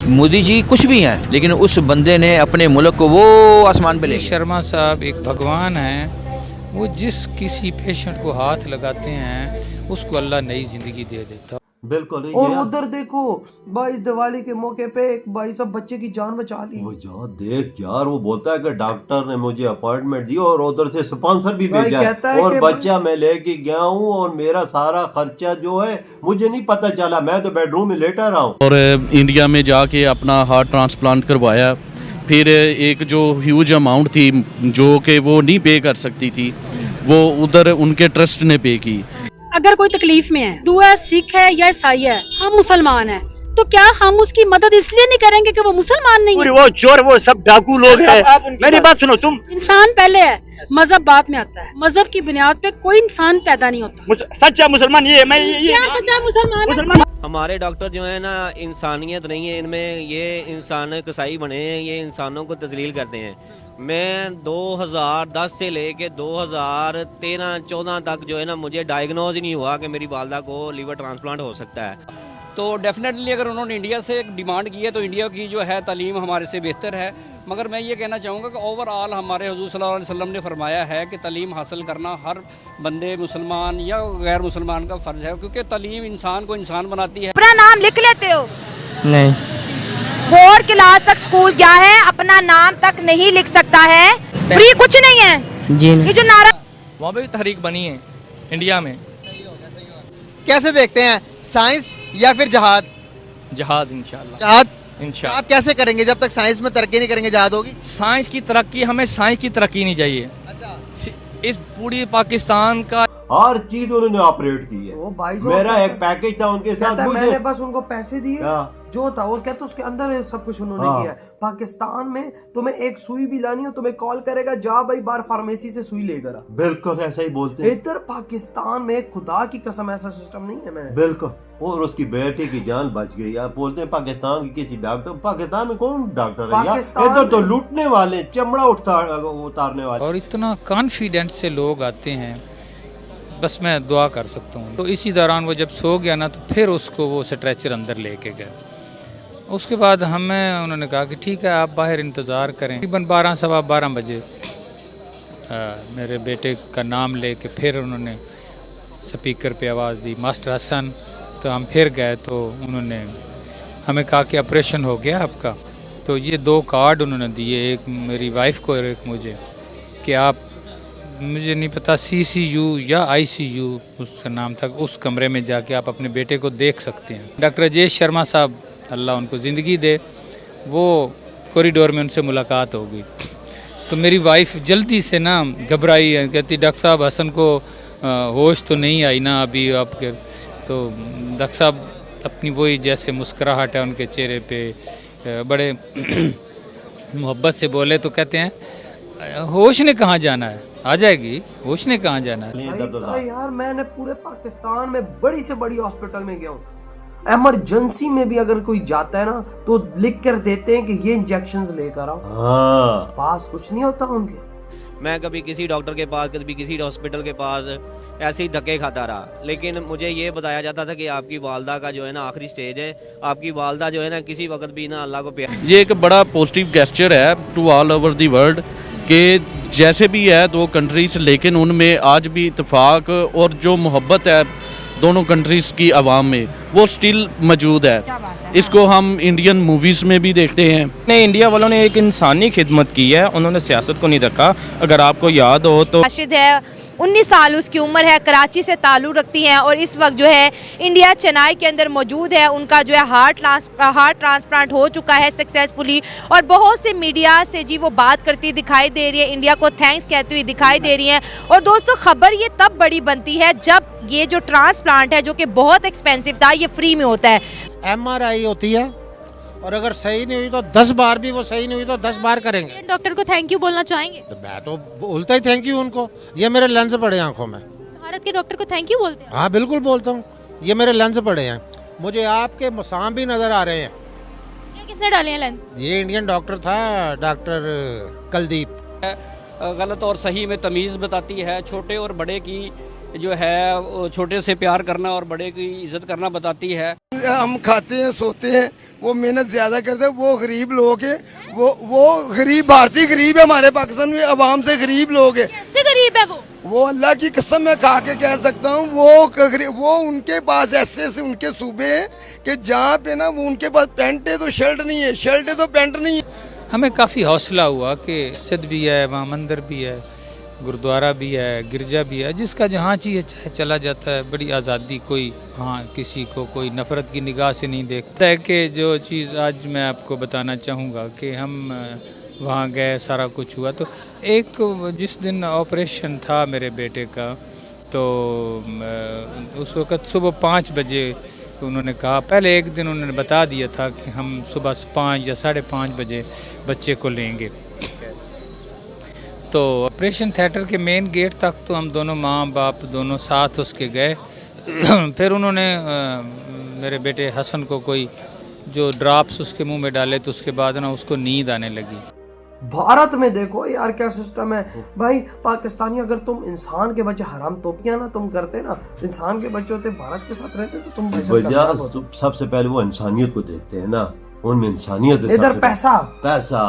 मोदी जी कुछ भी हैं, लेकिन उस बंदे ने अपने मुल्क को वो आसमान पे ले गया। शर्मा साहब एक भगवान हैं, वो जिस किसी पेशेंट को हाथ लगाते हैं उसको अल्लाह नई ज़िंदगी दे देता। बिल्कुल। और उधर देखो भाई, इस दिवाली के मौके पे एक भाई साहब बच्चे की जान बचा ली। वो यार देख यार, वो बोलता है कि डॉक्टर ने मुझे अपॉइंटमेंट दी और उधर से स्पॉन्सर भी भाई भेजा कहता है है और कि बच्चा मैं लेके गया हूँ और मेरा सारा खर्चा जो है मुझे नहीं पता चला, मैं तो बेडरूम में लेटा रहा हूँ। और इंडिया में जाके अपना हार्ट ट्रांसप्लांट करवाया। फिर एक जो ह्यूज अमाउंट थी जो कि वो नहीं पे कर सकती थी, वो उधर उनके ट्रस्ट ने पे की। अगर कोई तकलीफ में है, दुआ सिख है या ईसाई है, हम मुसलमान हैं, तो क्या हम उसकी मदद इसलिए नहीं करेंगे कि वो मुसलमान नहीं है? वो चोर, वो सब डाकू लोग हैं। मेरी बात सुनो तुम। इंसान पहले है, मजहब बाद में आता है। मजहब की बुनियाद पे कोई इंसान पैदा नहीं होता। सच्चा मुसलमान ये मैं ये क्या सच्चा मुसलमान है? हमारे डॉक्टर जो है ना, इंसानियत नहीं है इनमें, ये इंसान कसाई बने हैं, ये इंसानों को तजलील करते हैं। मैं 2010 से लेके 2013-14 तक जो है ना, मुझे डायग्नोज ही नहीं हुआ कि मेरी वालदा को लीवर ट्रांसप्लांट हो सकता है। तो डेफिनेटली अगर उन्होंने इंडिया से एक डिमांड की है तो इंडिया की जो है तालीम हमारे से बेहतर है। मगर मैं ये कहना चाहूँगा कि ओवरऑल हमारे हुजूर सल्लल्लाहु अलैहि वसल्लम ने फरमाया है कि तालीम हासिल करना हर बंदे, मुसलमान या गैर मुसलमान का फ़र्ज़ है, क्योंकि तालीम इंसान को इंसान बनाती है। अपना नाम लिख लेते हो? नहीं। 4 क्लास तक स्कूल गया है, अपना नाम तक नहीं लिख सकता है। फ्री कुछ नहीं है जी नहीं। ये जो नारा वहाँ पे भी तहरीक बनी है इंडिया में। कैसे देखते हैं, साइंस या फिर जहाद? जहाद इंशाल्लाह। जहाद इंशाल्लाह। आप कैसे करेंगे जब तक साइंस में तरक्की नहीं करेंगे? जहाद होगी। साइंस की तरक्की, हमें साइंस की तरक्की नहीं चाहिए। अच्छा। इस पूरी पाकिस्तान का हर चीज उन्होंने ऑपरेट की है। वो भाई मेरा एक पैकेज था उनके साथ, मुझे मैंने बस उनको पैसे दिए जो था, वो कहते उसके अंदर सब कुछ उन्होंने किया है। पाकिस्तान में तुम्हें एक सुई भी लानी हो, तुम्हें कॉल करेगा, जा भाई बाहर फार्मेसी से सुई लेकर आ। बिल्कुल ऐसा ही बोलते हैं। इधर पाकिस्तान में खुदा की कसम ऐसा सिस्टम नहीं है। मैं बिल्कुल। और उसकी बेटे की जान बच गई। आप बोलते हैं पाकिस्तान की किसी डॉक्टर, पाकिस्तान में कौन डॉक्टर है यार? इधर तो लूटने वाले, चमड़ा उतारने वाले। और इतना कॉन्फिडेंस से लोग आते हैं, बस मैं दुआ कर सकता हूँ। तो इसी दौरान वो जब सो गया ना, तो फिर उसको वो स्ट्रेचर अंदर लेके गए। उसके बाद हमें उन्होंने कहा कि ठीक है आप बाहर इंतज़ार करें। तकरीबन 12-12 बजे मेरे बेटे का नाम लेके फिर उन्होंने स्पीकर पे आवाज़ दी, मास्टर हसन। तो हम फिर गए तो उन्होंने हमें कहा कि ऑपरेशन हो गया आपका। तो ये 2 कार्ड उन्होंने दिए, एक मेरी वाइफ को और एक मुझे, कि आप, मुझे नहीं पता CCU या ICU उसका नाम था, उस कमरे में जाके आप अपने बेटे को देख सकते हैं। डॉक्टर राजेश शर्मा साहब, अल्लाह उनको ज़िंदगी दे, वो कॉरिडोर में उनसे मुलाकात हो गई। तो मेरी वाइफ जल्दी से ना घबराई, कहती डॉक्टर साहब हसन को होश तो नहीं आई ना अभी आपके? तो डॉक्टर साहब अपनी वही जैसे मुस्कुराहट है उनके चेहरे पे, बड़े मोहब्बत से बोले। तो कहते हैं होश ने कहाँ जाना है, आ जाएगी, होश ने कहाँ जाना है। यार मैंने पूरे पाकिस्तान में बड़ी से बड़ी हॉस्पिटल में गया हूँ, इमरजेंसी में भी अगर कोई जाता है ना तो लिख कर देते हैं कि ये इंजेक्शंस लेकर आओ। पास कुछ नहीं होता उनके। मैं कभी किसी डॉक्टर के पास, कभी किसी हॉस्पिटल के पास ऐसे ही धक्के खाता रहा, लेकिन मुझे ये बताया जाता था कि आपकी वालदा का जो है ना आखिरी स्टेज है, आपकी वालदा जो है ना किसी वक्त भी ना अल्लाह को प्यार। ये एक बड़ा पॉजिटिव गेस्चर है to all over the world कि जैसे भी है 2 कंट्रीज, लेकिन उनमें आज भी इत्तेफाक और जो मोहब्बत है दोनों कंट्रीज़ की आवाम में, वो स्टिल मौजूद है। इसको हम इंडियन मूवीज़ में भी देखते हैं। इंडिया वालों ने एक इंसानी खिदमत की है, उन्होंने सियासत को नहीं रखा। अगर आपको याद हो तो राशिद है, 19 साल उसकी उम्र है, कराची से ताल्लुक़ रखती हैं और इस वक्त जो है इंडिया चेन्नई के अंदर मौजूद है। उनका जो है हार्ट ट्रांसप्लांट हो चुका है सक्सेसफुली, और बहुत से मीडिया से जी वो बात करती दिखाई दे रही है, इंडिया को थैंक्स कहती हुई दिखाई दे रही हैं। और दोस्तों खबर ये तब बड़ी बनती है जब ये जो ट्रांसप्लांट है, जो कि बहुत एक्सपेंसिव था, ये फ्री में होता है। MRI होती है और अगर सही नहीं हुई तो 10 बार भी, वो सही नहीं हुई तो 10 बार करेंगे। डॉक्टर को थैंक यू बोलना चाहेंगे? तो मैं तो बोलता ही थैंक यू उनको। ये मेरे लेंस पड़े आंखों में। भारत के डॉक्टर को थैंक यू बोलते हैं? हाँ बिल्कुल बोलता हूँ। ये मेरे लेंस पड़े हैं, मुझे आपके मसाम भी नजर आ रहे हैं। क्या किसने डाले हैं लेंस? ये इंडियन डॉक्टर था, डॉक्टर कुलदीप। गलत और सही में तमीज़ बताती है, छोटे और बड़े की जो है वो छोटे से प्यार करना और बड़े की इज्जत करना बताती है। हम खाते हैं, सोते हैं, वो मेहनत ज्यादा करते हैं, वो गरीब लोग हैं, वो गरीब भारतीय गरीब है, हमारे पाकिस्तान में अवाम से गरीब लोग हैं। कैसे गरीब है वो अल्लाह की कसम मैं खा के कह सकता हूँ, वो उनके पास ऐसे उनके सूबे हैं कि जहाँ पे ना वो उनके पास पैंट है तो शर्ट नहीं है, शर्ट है तो पैंट नहीं है। हमें काफ़ी हौसला हुआ कि मस्जिद भी है, वहाँ मंदिर भी है, गुरुद्वारा भी है, गिरजा भी है, जिसका जहाँ चाहिए चाहे चला जाता है। बड़ी आज़ादी, कोई हाँ किसी को कोई नफ़रत की निगाह से नहीं देखता है। कि जो चीज़ आज मैं आपको बताना चाहूँगा कि हम वहाँ गए, सारा कुछ हुआ, तो एक जिस दिन ऑपरेशन था मेरे बेटे का, तो उस वक़्त सुबह 5 बजे उन्होंने कहा, पहले एक दिन उन्होंने बता दिया था कि हम सुबह 5 या 5:30 बजे बच्चे को लेंगे। तो ऑपरेशन थिएटर के मेन गेट तक तो हम दोनों माँ बाप दोनों साथ उसके गए। फिर उन्होंने मेरे बेटे हसन को कोई जो ड्रॉप्स उसके मुंह में डाले, तो उसके बाद ना उसको नींद आने लगी। भारत में देखो यार क्या सिस्टम है भाई। पाकिस्तानी अगर तुम इंसान के बच्चे हराम तोपियां ना तुम करते ना, इंसान के बच्चे होते, भारत के साथ रहते, तो तुम सबसे पहले वो इंसानियत को देखते हैं ना, उनमें इंसानियत है। इधर पैसा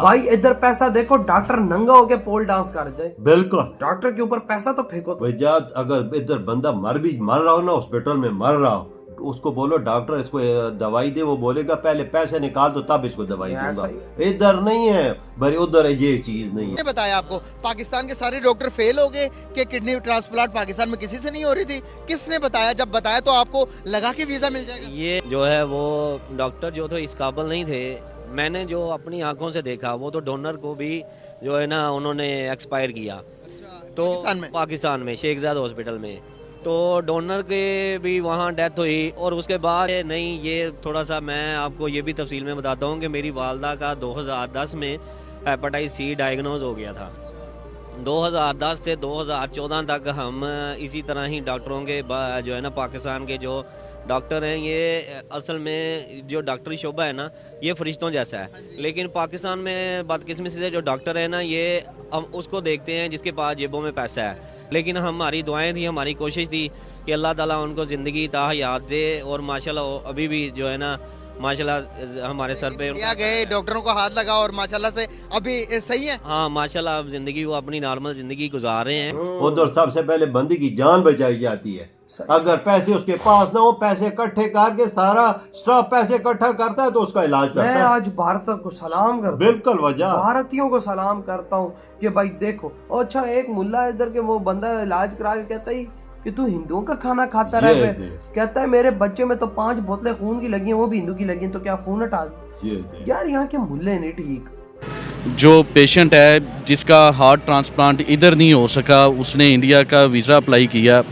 भाई, इधर पैसा देखो, डॉक्टर नंगा होके पोल डांस कर जाए, बिल्कुल डॉक्टर के ऊपर पैसा तो फेंको। भैया अगर इधर बंदा मर रहा हो ना, हॉस्पिटल में मर रहा हो, उसको बोलो डॉक्टर इसको दवाई दे, वो बोलेगा पहले पैसे निकाल दो तब इसको दवाई दूंगा। इधर नहीं है भाई, उधर ये चीज नहीं है। बताया आपको पाकिस्तान के सारे डॉक्टर फेल हो गए कि किडनी ट्रांसप्लांट पाकिस्तान में किसी से नहीं हो रही थी। किसने बताया? जब बताया तो आपको लगा कि वीजा मिल जाएगा। ये जो है वो डॉक्टर जो थे इस काबिल नहीं थे। मैंने जो अपनी आंखों से देखा, वो तो डोनर को भी जो है ना उन्होंने एक्सपायर किया। तो पाकिस्तान में शेखजाद हॉस्पिटल में, तो डोनर के भी वहाँ डेथ हुई। और उसके बाद नहीं, ये थोड़ा सा मैं आपको ये भी तफसील में बताता हूँ कि मेरी वालदा का 2010 में हेपेटाइटिस सी डायग्नोज हो गया था। 2010 से 2014 तक हम इसी तरह ही डॉक्टरों के जो है ना, पाकिस्तान के जो डॉक्टर हैं, ये असल में जो डॉक्टरी शोबा है ना, ये फरिश्तों जैसा है। लेकिन पाकिस्तान में बदकिस्मती से जो डॉक्टर है ना, ये हम उसको देखते हैं जिसके पास जेबों में पैसा है। लेकिन हमारी दुआएं थी, हमारी कोशिश थी कि अल्लाह ताला उनको ज़िंदगी ताहयात दे। और माशाल्लाह अभी भी जो है ना, माशाल्लाह हमारे सर पे गए, डॉक्टरों को हाथ लगा और माशाल्लाह से अभी सही है। हाँ माशाल्लाह, अब जिंदगी वो अपनी नॉर्मल जिंदगी गुजार रहे हैं। उधर सबसे पहले बंदी की जान बचाई जाती है। अगर पैसे उसके पास ना हो, पैसे इकट्ठे करके सारा स्टाफ पैसे इकट्ठा करता है तो उसका इलाज करता है। मैं आज भारत को सलाम करता हूं, बिल्कुल वजह भारतीयों को सलाम करता हूँ कि भाई देखो। अच्छा, एक मुल्ला इधर के वो बंदा इलाज करा के कहता ही कि तू हिंदुओं का खाना खाता रहे, कहता है मेरे बच्चे में तो 5 बोतलें खून की लगी हैं, वो भी हिंदू की लगी हैं, तो क्या खून हटा दे? यार यहाँ के मुल्ले नहीं ठीक। जो पेशेंट है जिसका हार्ट ट्रांसप्लांट इधर नहीं हो सका, उसने इंडिया का वीज़ा अप्लाई किया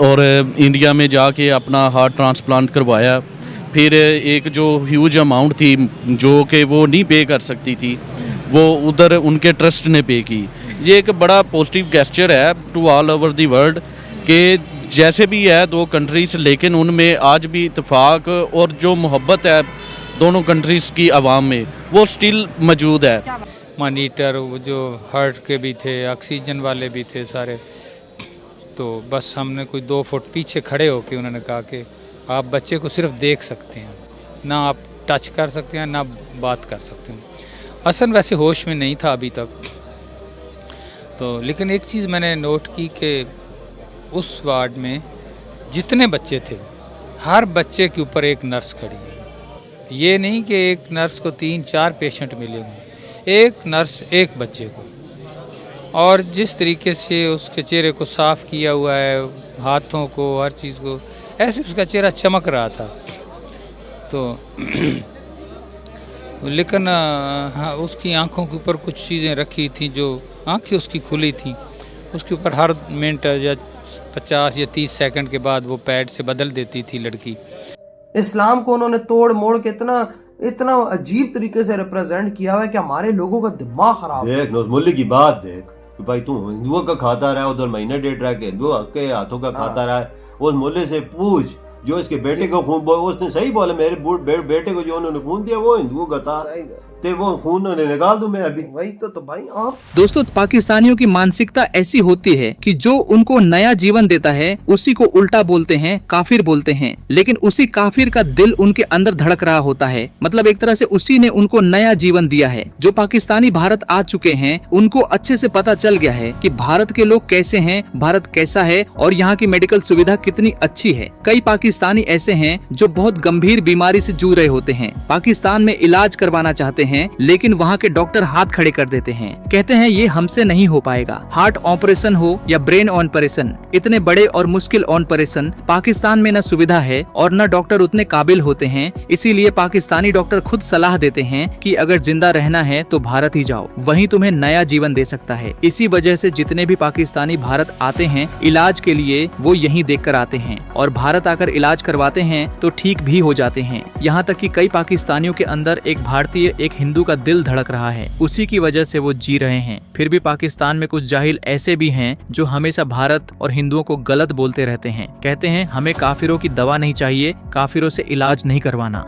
और इंडिया में जाके अपना हार्ट ट्रांसप्लांट करवाया। फिर एक जो ह्यूज अमाउंट थी जो कि वो नहीं पे कर सकती थी, वो उधर उनके ट्रस्ट ने पे की। ये एक बड़ा पॉजिटिव गेस्चर है to all over the world कि जैसे भी है दो कंट्रीज़, लेकिन उनमें आज भी इत्तेफाक और जो मोहब्बत है दोनों कंट्रीज़ की आवाम में, वो स्टिल मौजूद है। मॉनिटर जो हार्ट के भी थे, ऑक्सीजन वाले भी थे सारे। तो बस हमने कोई 2 फुट पीछे खड़े होकर उन्होंने कहा कि आप बच्चे को सिर्फ देख सकते हैं, ना आप टच कर सकते हैं, ना बात कर सकते हैं। हसन वैसे होश में नहीं था अभी तक, तो लेकिन एक चीज़ मैंने नोट की कि उस वार्ड में जितने बच्चे थे, हर बच्चे के ऊपर एक नर्स खड़ी है। ये नहीं कि एक नर्स को 3-4 पेशेंट मिलेंगे, एक नर्स एक बच्चे को। और जिस तरीके से उसके चेहरे को साफ़ किया हुआ है, हाथों को, हर चीज़ को, ऐसे उसका चेहरा चमक रहा था। तो लेकिन हाँ, उसकी आंखों के ऊपर कुछ चीज़ें रखी थी, जो आंखें उसकी खुली थी, उसके ऊपर हर मिनट या 50 या 30 सेकंड के बाद वो पैड से बदल देती थी लड़की। इस्लाम को उन्होंने तोड़ मोड़ के इतना अजीब तरीके से रिप्रेजेंट किया हुआ है कि हमारे लोगों का दिमाग खराब। देख नो मुल्ले की बात देख कि भाई तू हिंदुओं का खाता रहा है, उधर महीना डेढ़ रहा के हिंदुओं के हाथों का खाता रहा है। उस मुल्ले से पूछ जो इसके बेटे को खून, उसने सही बोला, मेरे बेटे को जो उन्होंने खून दिया वो हिंदुओं का था। तो वो खून निकाल दूं मैं अभी। वही तो भाई आप दोस्तों, पाकिस्तानियों की मानसिकता ऐसी होती है कि जो उनको नया जीवन देता है उसी को उल्टा बोलते हैं, काफिर बोलते हैं। लेकिन उसी काफिर का दिल उनके अंदर धड़क रहा होता है, मतलब एक तरह से उसी ने उनको नया जीवन दिया है। जो पाकिस्तानी भारत आ चुके हैं उनको अच्छे से पता चल गया है कि भारत के लोग कैसे हैं, भारत कैसा है और यहाँ की मेडिकल सुविधा कितनी अच्छी है। कई पाकिस्तानी ऐसे हैं जो बहुत गंभीर बीमारी से जूझ रहे होते हैं, पाकिस्तान में इलाज करवाना चाहते हैं, लेकिन वहाँ के डॉक्टर हाथ खड़े कर देते हैं, कहते हैं ये हमसे नहीं हो पाएगा। हार्ट ऑपरेशन हो या ब्रेन ऑपरेशन, इतने बड़े और मुश्किल ऑपरेशन पाकिस्तान में न सुविधा है और न डॉक्टर उतने काबिल होते हैं। इसीलिए पाकिस्तानी डॉक्टर खुद सलाह देते हैं कि अगर जिंदा रहना है तो भारत ही जाओ, वहीं तुम्हें नया जीवन दे सकता है। इसी वजह से जितने भी पाकिस्तानी भारत आते हैं इलाज के लिए वो यहीं देखकर आते हैं और भारत आकर इलाज करवाते हैं तो ठीक भी हो जाते हैं। यहाँ तक कि कई पाकिस्तानियों के अंदर एक भारतीय, एक हिंदू का दिल धड़क रहा है, उसी की वजह से वो जी रहे हैं। फिर भी पाकिस्तान में कुछ जाहिल ऐसे भी हैं जो हमेशा भारत और हिंदुओं को गलत बोलते रहते हैं, कहते हैं हमें काफिरों की दवा नहीं चाहिए, काफिरों से इलाज नहीं करवाना।